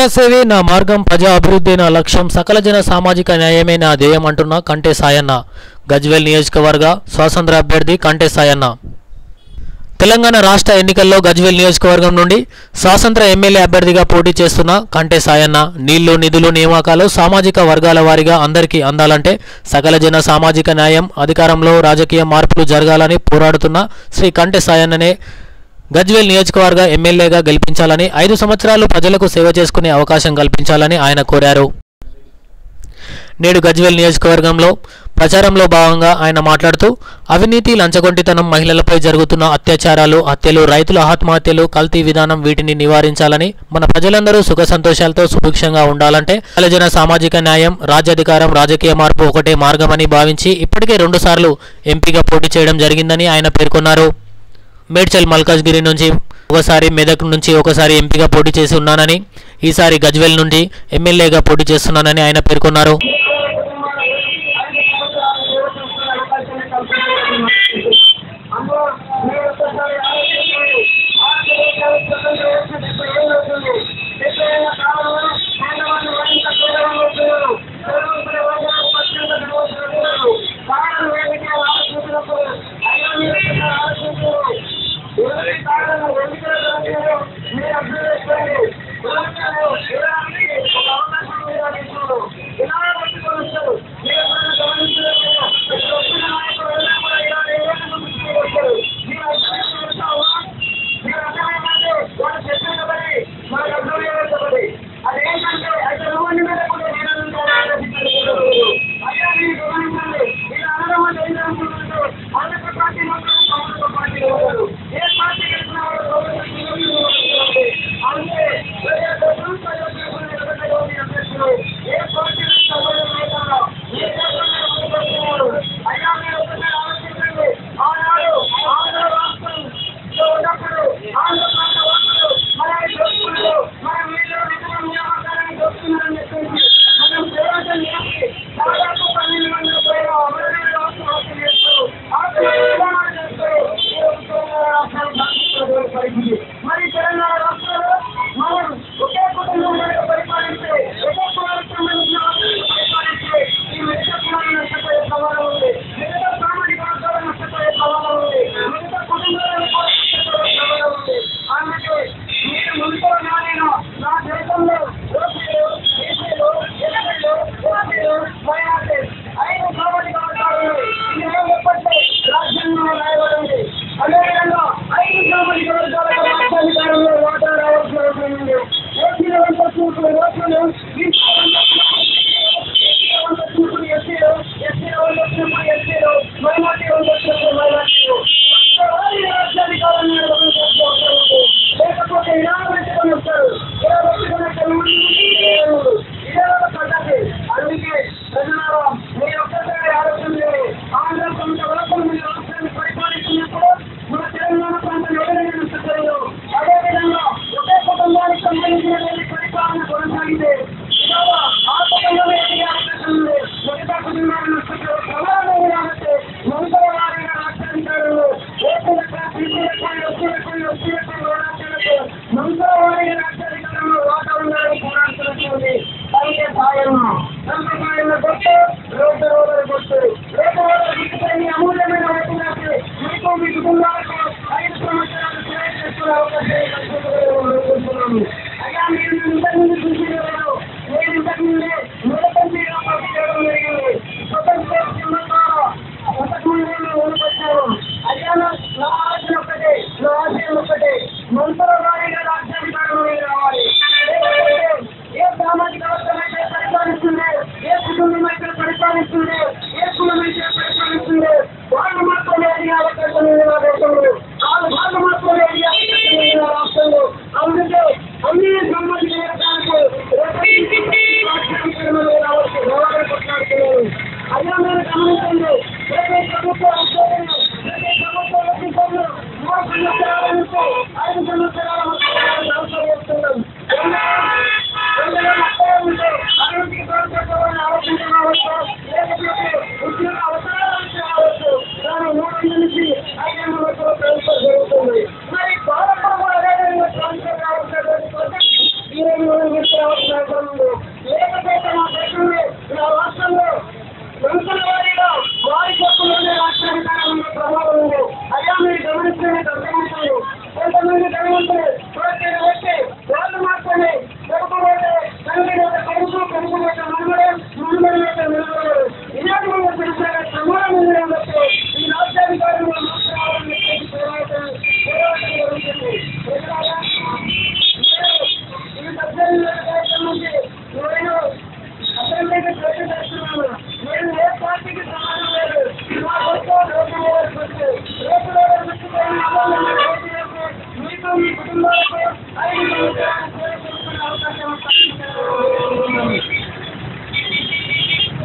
ప్రజాసేవే నా మార్గం, ప్రజా అభివృద్ధి నా లక్ష్యం, సకల జన సామాజిక న్యాయమే నా ధ్యేయం అంటున్న కంటే సాయన్న. గజ్వేల్ నియోజకవర్గ స్వతంత్ర అభ్యర్థి కంటే సాయన్న. తెలంగాణ రాష్ట్ర ఎన్నికల్లో గజ్వేల్ నియోజకవర్గం నుండి స్వతంత్ర ఎమ్మెల్యే అభ్యర్థిగా పోటీ చేస్తున్న కంటే సాయన్న. నీళ్లు, నిధులు, నియామకాలు సామాజిక వర్గాల వారీగా అందరికీ అందాలంటే సకల జన సామాజిక న్యాయం, అధికారంలో రాజకీయ మార్పులు జరగాలని పోరాడుతున్న శ్రీ కంటే సాయన్ననే గజ్వేల్ నియోజకవర్గ ఎమ్మెల్యేగా గెలిపించాలని, 5 సంవత్సరాలు ప్రజలకు సేవ చేసుకునే అవకాశం కల్పించాలని ఆయన కోరారు. నేడు గజ్వేల్ నియోజకవర్గంలో ప్రచారంలో భాగంగా ఆయన మాట్లాడుతూ అవినీతి, లంచగొండితనం, మహిళలపై జరుగుతున్న అత్యాచారాలు, హత్యలు, రైతుల ఆత్మహత్యలు, కల్తీ విధానం వీటిని నివారించాలని, మన ప్రజలందరూ సుఖ సంతోషాలతో సుభిక్షంగా ఉండాలంటే సకల సామాజిక న్యాయం, రాజ్యాధికారం, రాజకీయ మార్పు ఒకటే మార్గమని భావించి ఇప్పటికే 2 సార్లు ఎంపీగా పోటీ చేయడం జరిగిందని ఆయన పేర్కొన్నారు. మేడ్చల్ మల్కాజ్గిరి నుంచి ఒకసారి, మెదక్ నుంచి ఒకసారి ఎంపీగా పోటీ చేసి ఉన్నానని, ఈసారి గజ్వేల్ నుండి ఎమ్మెల్యేగా పోటీ చేస్తున్నానని ఆయన పేర్కొన్నారు.